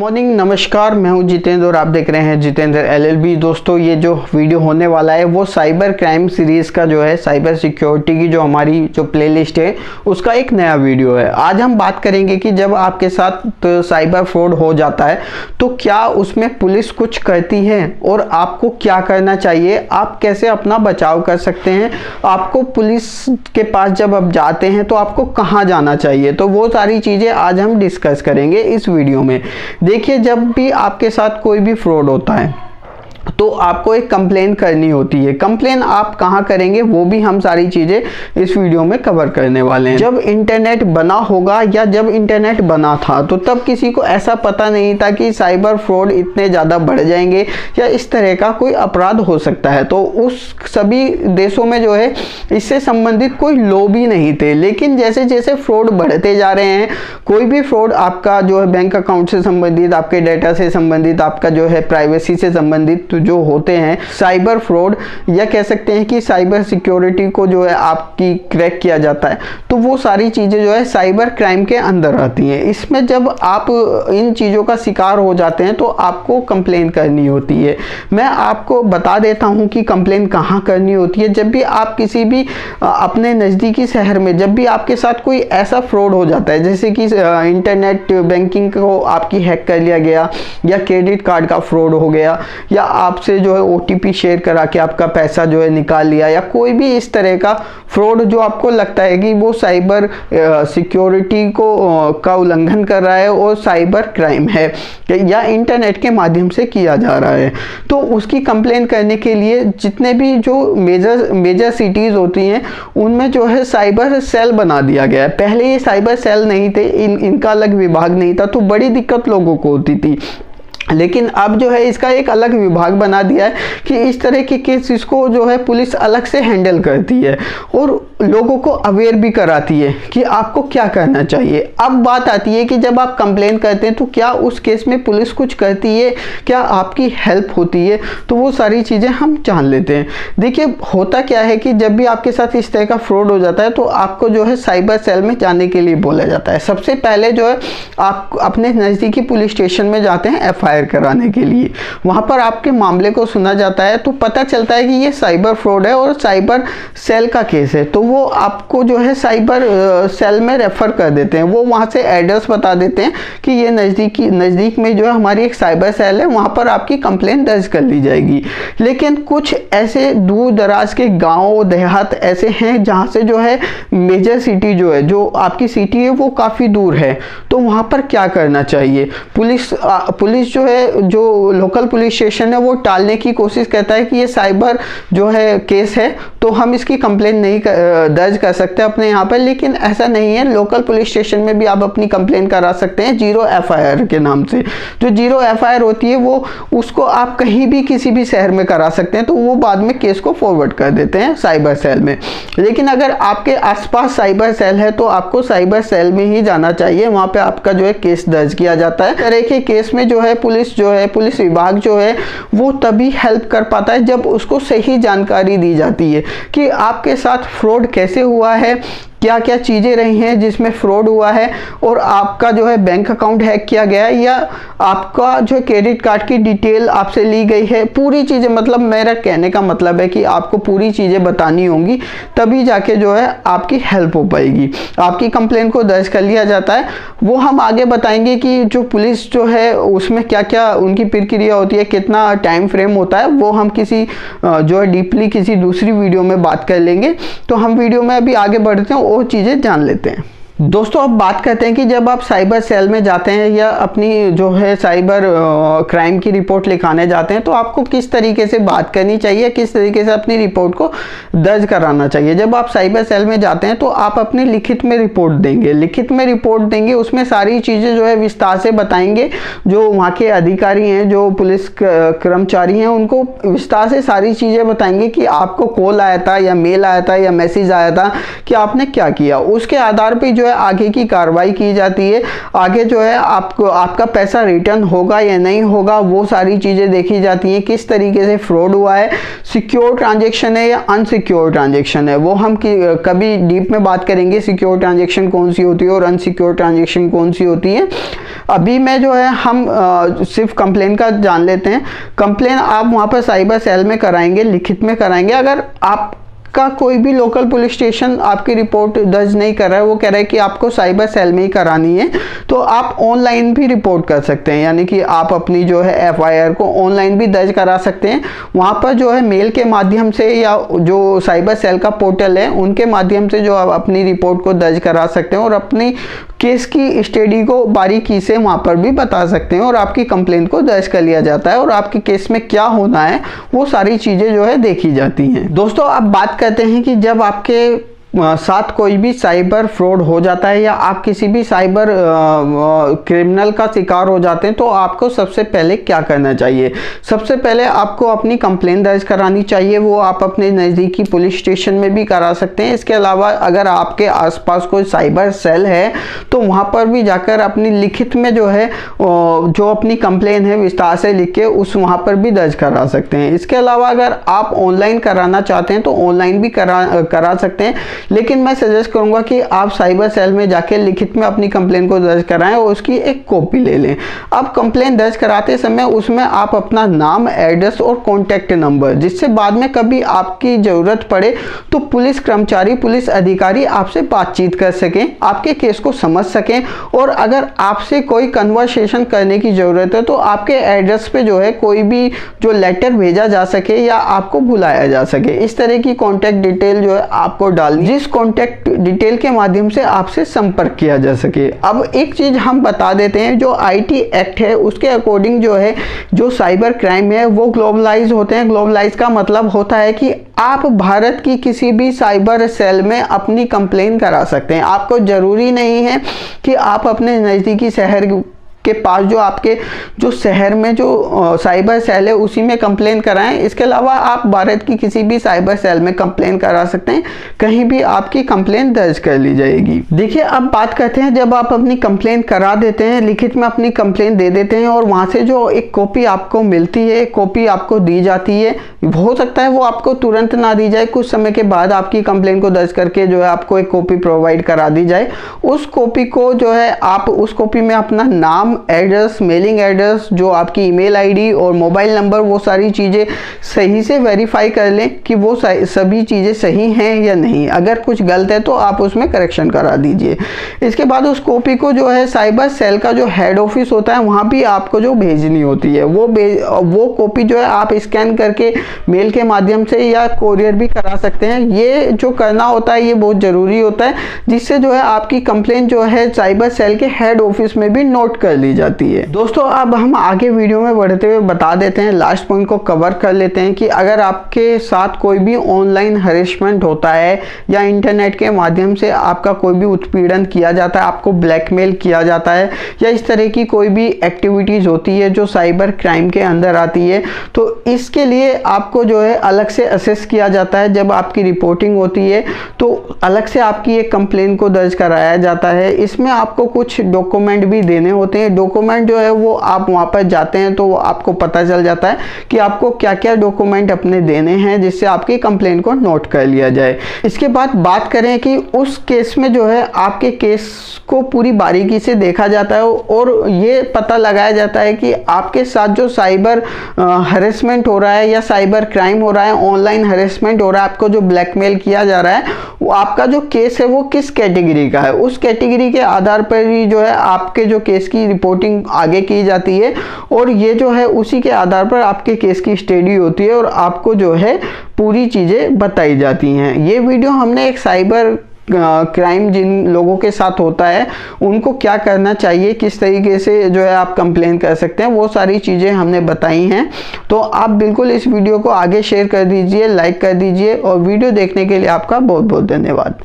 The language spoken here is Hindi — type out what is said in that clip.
मॉर्निंग, नमस्कार। मैं हूं जितेंद्र और आप देख रहे हैं जितेंद्र एलएलबी। दोस्तों, ये जो वीडियो होने वाला है वो साइबर क्राइम सीरीज का जो है साइबर सिक्योरिटी की जो हमारी जो प्लेलिस्ट है उसका एक नया वीडियो है। आज हम बात करेंगे कि जब आपके साथ साइबर फ्रॉड हो जाता है तो क्या उसमें पुलिस कुछ करती है और आपको क्या करना चाहिए, आप कैसे अपना बचाव कर सकते हैं, आपको पुलिस के पास जब आप जाते हैं तो आपको कहाँ जाना चाहिए। तो वो सारी चीज़ें आज हम डिस्कस करेंगे इस वीडियो में। देखिए, जब भी आपके साथ कोई भी फ्रॉड होता है तो आपको एक कंप्लेन करनी होती है। कंप्लेन आप कहाँ करेंगे वो भी हम सारी चीज़ें इस वीडियो में कवर करने वाले हैं। जब इंटरनेट बना होगा या जब इंटरनेट बना था तो तब किसी को ऐसा पता नहीं था कि साइबर फ्रॉड इतने ज़्यादा बढ़ जाएंगे या इस तरह का कोई अपराध हो सकता है। तो उस सभी देशों में जो है इससे संबंधित कोई लॉ भी नहीं थे। लेकिन जैसे जैसे फ्रॉड बढ़ते जा रहे हैं, कोई भी फ्रॉड आपका जो है बैंक अकाउंट से संबंधित, आपके डाटा से संबंधित, आपका जो है प्राइवेसी से संबंधित जो होते हैं साइबर फ्रॉड, या कह सकते हैं कि साइबर सिक्योरिटी को जो है आपकी क्रैक किया जाता है, तो वो सारी चीज़ें जो है साइबर क्राइम के अंदर आती हैं। इसमें जब आप इन चीज़ों का शिकार हो जाते हैं तो आपको कंप्लेन करनी होती है। मैं आपको बता देता हूं कि कंप्लेन कहाँ करनी होती है। जब भी आप किसी भी अपने नज़दीकी शहर में जब भी आपके साथ कोई ऐसा फ्रॉड हो जाता है, जैसे कि इंटरनेट बैंकिंग को आपकी हैक कर लिया गया, या क्रेडिट कार्ड का फ्रॉड हो गया, या आपसे जो है OTP शेयर करा के आपका पैसा जो है निकाल लिया, या कोई भी इस तरह का फ्रॉड जो आपको लगता है कि वो साइबर सिक्योरिटी को का उल्लंघन कर रहा है और साइबर क्राइम है या इंटरनेट के माध्यम से किया जा रहा है, तो उसकी कंप्लेन करने के लिए जितने भी जो मेजर सिटीज़ होती हैं उनमें जो है साइबर सेल बना दिया गया है। पहले ये साइबर सेल नहीं थे, इनका अलग विभाग नहीं था, तो बड़ी दिक्कत लोगों को होती थी। लेकिन अब जो है इसका एक अलग विभाग बना दिया है कि इस तरह के केसेस को जो है पुलिस अलग से हैंडल करती है और लोगों को अवेयर भी कराती है कि आपको क्या करना चाहिए। अब बात आती है कि जब आप कंप्लेन करते हैं तो क्या उस केस में पुलिस कुछ करती है, क्या आपकी हेल्प होती है, तो वो सारी चीज़ें हम जान लेते हैं। देखिए, होता क्या है कि जब भी आपके साथ इस तरह का फ्रॉड हो जाता है तो आपको जो है साइबर सेल में जाने के लिए बोला जाता है। सबसे पहले जो है आप अपने नज़दीकी पुलिस स्टेशन में जाते हैं FIR कराने के लिए। वहां पर आपके मामले को सुना जाता है तो पता चलता है कि ये साइबर फ्रॉड है और साइबर सेल का केस है, तो वो आपको जो है साइबर सेल में रेफर कर देते हैं। वो वहां से एड्रेस बता देते हैं कि ये नज़दीक में जो है हमारी एक साइबर सेल है, वहां पर आपकी कंप्लेंट दर्ज कर ली जाएगी। लेकिन कुछ ऐसे दूर दराज के गाँव देहात ऐसे हैं जहाँ से जो है मेजर सिटी जो है, जो आपकी सिटी है वो काफ़ी दूर है, तो वहाँ पर क्या करना चाहिए। पुलिस जो है, जो लोकल पुलिस स्टेशन है, वो टालने की कोशिश करता है कि ये साइबर जो है केस है तो हम इसकी कंप्लेन नहीं दर्ज कर सकते अपने यहाँ पर। लेकिन ऐसा नहीं है, लोकल पुलिस स्टेशन में भी आप अपनी कंप्लेन करा सकते हैं 0 FIR के नाम से। जो 0 FIR होती है वो उसको आप कहीं भी किसी भी शहर में करा सकते हैं, तो वो बाद में केस को फॉरवर्ड कर देते हैं साइबर सेल में। लेकिन अगर आपके आसपास साइबर सेल है तो आपको साइबर सेल में ही जाना चाहिए, वहाँ पे आपका जो है केस दर्ज किया जाता है। तरह के केस में जो है पुलिस विभाग जो है वो तभी हेल्प कर पाता है जब उसको सही जानकारी दी जाती है कि आपके साथ फ्रॉड कैसे हुआ है, क्या क्या चीज़ें रही हैं जिसमें फ्रॉड हुआ है, और आपका जो है बैंक अकाउंट हैक किया गया है या आपका जो क्रेडिट कार्ड की डिटेल आपसे ली गई है। पूरी चीज़ें, मतलब मेरा कहने का मतलब है कि आपको पूरी चीज़ें बतानी होंगी, तभी जाके जो है आपकी हेल्प हो पाएगी। आपकी कंप्लेन को दर्ज कर लिया जाता है। वो हम आगे बताएंगे कि जो पुलिस जो है उसमें क्या क्या उनकी प्रक्रिया होती है, कितना टाइम फ्रेम होता है, वो हम किसी जो है डीपली किसी दूसरी वीडियो में बात कर लेंगे। तो हम वीडियो में अभी आगे बढ़ते हैं और चीज़ें जान लेते हैं। दोस्तों, अब बात करते हैं कि जब आप साइबर सेल में जाते हैं या अपनी जो है साइबर क्राइम की रिपोर्ट लिखाने जाते हैं तो आपको किस तरीके से बात करनी चाहिए, किस तरीके से अपनी रिपोर्ट को दर्ज कराना चाहिए। जब आप साइबर सेल में जाते हैं तो आप अपनी लिखित में रिपोर्ट देंगे, उसमें सारी चीज़ें जो है विस्तार से बताएंगे। जो वहाँ के अधिकारी हैं, जो पुलिस कर्मचारी हैं, उनको विस्तार से सारी चीज़ें बताएंगे कि आपको कॉल आया था या मेल आया था या मैसेज आया था कि आपने क्या किया। उसके आधार पर जो है है आगे की कार्रवाई की जाती है, आगे जो है आपको आपका पैसा रिटर्न होगा या नहीं होगा वो सारी चीज़ें देखी जाती हैं। किस तरीके से फ्रॉड हुआ है, सिक्योर ट्रांजैक्शन है या अनसिक्योर ट्रांजैक्शन है, वो हम कभी डीप में बात करेंगे सिक्योर ट्रांजैक्शन कौन सी होती है और अनसिक्योर ट्रांजैक्शन कौन सी होती है। अभी मैं जो है हम सिर्फ कंप्लेन का जान लेते हैं। कंप्लेन आप वहाँ पर साइबर सेल में कराएंगे, लिखित में कराएंगे। अगर आप का कोई भी लोकल पुलिस स्टेशन आपकी रिपोर्ट दर्ज नहीं कर रहा है, वो कह रहा है कि आपको साइबर सेल में ही करानी है, तो आप ऑनलाइन भी रिपोर्ट कर सकते हैं, यानी कि आप अपनी जो है एफआईआर को ऑनलाइन भी दर्ज करा सकते हैं। वहाँ पर जो है मेल के माध्यम से या जो साइबर सेल का पोर्टल है उनके माध्यम से जो आप अपनी रिपोर्ट को दर्ज करा सकते हैं और अपनी केस की स्टडी को बारीकी से वहाँ पर भी बता सकते हैं और आपकी कंप्लेंट को दर्ज कर लिया जाता है और आपके केस में क्या होना है वो सारी चीज़ें जो है देखी जाती हैं। दोस्तों, आप बात कहते हैं कि जब आपके साथ कोई भी साइबर फ्रॉड हो जाता है या आप किसी भी साइबर क्रिमिनल का शिकार हो जाते हैं तो आपको सबसे पहले क्या करना चाहिए। सबसे पहले आपको अपनी कंप्लेंट दर्ज करानी चाहिए, वो आप अपने नज़दीकी पुलिस स्टेशन में भी करा सकते हैं। इसके अलावा अगर आपके आसपास कोई साइबर सेल है तो वहाँ पर भी जाकर अपनी लिखित में जो है जो अपनी कंप्लेंट है विस्तार से लिख के वहाँ पर भी दर्ज करा सकते हैं। इसके अलावा अगर आप ऑनलाइन कराना चाहते हैं तो ऑनलाइन भी करा सकते हैं, लेकिन मैं सजेस्ट करूंगा कि आप साइबर सेल में जाके लिखित में अपनी कंप्लेंट को दर्ज कराएं और उसकी एक कॉपी ले लें। अब कंप्लेंट दर्ज कराते समय उसमें आप अपना नाम, एड्रेस और कॉन्टैक्ट नंबर, जिससे बाद में कभी आपकी ज़रूरत पड़े तो पुलिस कर्मचारी, पुलिस अधिकारी आपसे बातचीत कर सकें, आपके केस को समझ सकें और अगर आपसे कोई कन्वर्सेशन करने की ज़रूरत है तो आपके एड्रेस पे जो है कोई भी जो लेटर भेजा जा सके या आपको बुलाया जा सके। इस तरह की कॉन्टैक्ट डिटेल जो है आपको डालनी, जिस कॉन्टैक्ट डिटेल के माध्यम से आपसे संपर्क किया जा सके। अब एक चीज हम बता देते हैं, जो आईटी एक्ट है उसके अकॉर्डिंग जो है जो साइबर क्राइम है वो ग्लोबलाइज होते हैं। ग्लोबलाइज का मतलब होता है कि आप भारत की किसी भी साइबर सेल में अपनी कंप्लेंट करा सकते हैं। आपको जरूरी नहीं है कि आप अपने नज़दीकी शहर के पास जो आपके जो शहर में जो साइबर सेल है उसी में कंप्लेन कराएं। इसके अलावा आप भारत की किसी भी साइबर सेल में कंप्लेन करा सकते हैं, कहीं भी आपकी कंप्लेन दर्ज कर ली जाएगी। देखिए, अब बात करते हैं जब आप अपनी कंप्लेन करा देते हैं, लिखित में अपनी कंप्लेन दे देते हैं और वहाँ से जो एक कॉपी आपको मिलती है, एक कॉपी आपको दी जाती है, हो सकता है वो आपको तुरंत ना दी जाए, कुछ समय के बाद आपकी कंप्लेन को दर्ज करके जो है आपको एक कॉपी प्रोवाइड करा दी जाए। उस कॉपी को जो है आप उस कॉपी में अपना नाम, एड्रेस, मेलिंग एड्रेस, जो आपकी ईमेल आईडी और मोबाइल नंबर, वो सारी चीज़ें सही से वेरीफाई कर लें कि वो सभी चीज़ें सही हैं या नहीं। अगर कुछ गलत है तो आप उसमें करेक्शन करा दीजिए। इसके बाद उस कॉपी को जो है साइबर सेल का जो हेड ऑफिस होता है वहाँ भी आपको जो भेजनी होती है, वो कॉपी जो है आप स्कैन करके मेल के माध्यम से या कोरियर भी करा सकते हैं। ये जो करना होता है ये बहुत ज़रूरी होता है, जिससे जो है आपकी कंप्लेंट जो है साइबर सेल के हेड ऑफिस में भी नोट कर ली जाती है। दोस्तों, अब हम आगे वीडियो में बढ़ते हुए बता देते हैं, लास्ट पॉइंट को कवर कर लेते हैं कि अगर आपके साथ कोई भी ऑनलाइन हरेसमेंट होता है या इंटरनेट के माध्यम से आपका कोई भी उत्पीड़न किया जाता है, आपको ब्लैकमेल किया जाता है या इस तरह की कोई भी एक्टिविटीज़ होती है जो साइबर क्राइम के अंदर आती है, तो इसके लिए आपको जो है अलग से असेस किया जाता है। जब आपकी रिपोर्टिंग होती है तो अलग से आपकी एक कंप्लेंट को दर्ज कराया जाता है। इसमें आपको कुछ डॉक्यूमेंट भी देने होते हैं। डॉक्यूमेंट जो है वो आप वहाँ पर जाते हैं तो आपको पता चल जाता है कि आपको क्या क्या डॉक्यूमेंट अपने देने हैं, जिससे आपकी कंप्लेंट को नोट कर लिया जाए। इसके बाद बात करें कि उस केस में जो है आपके केस को पूरी बारीकी से देखा जाता है और ये पता लगाया जाता है कि आपके साथ जो साइबर हरेसमेंट हो रहा है या साइबर क्राइम हो रहा है, ऑनलाइन हरेसमेंट हो रहा है, आपको जो ब्लैकमेल किया जा रहा है, वो आपका जो केस है वो किस कैटेगरी का है। उस कैटेगरी के आधार पर ही जो है आपके जो केस की रिपोर्टिंग आगे की जाती है और ये जो है उसी के आधार पर आपके केस की स्टडी होती है और आपको जो है पूरी चीज़ें बताई जाती हैं। ये वीडियो हमने एक साइबर क्राइम जिन लोगों के साथ होता है उनको क्या करना चाहिए, किस तरीके से जो है आप कंप्लेन कर सकते हैं, वो सारी चीज़ें हमने बताई हैं। तो आप बिल्कुल इस वीडियो को आगे शेयर कर दीजिए, लाइक कर दीजिए और वीडियो देखने के लिए आपका बहुत बहुत धन्यवाद।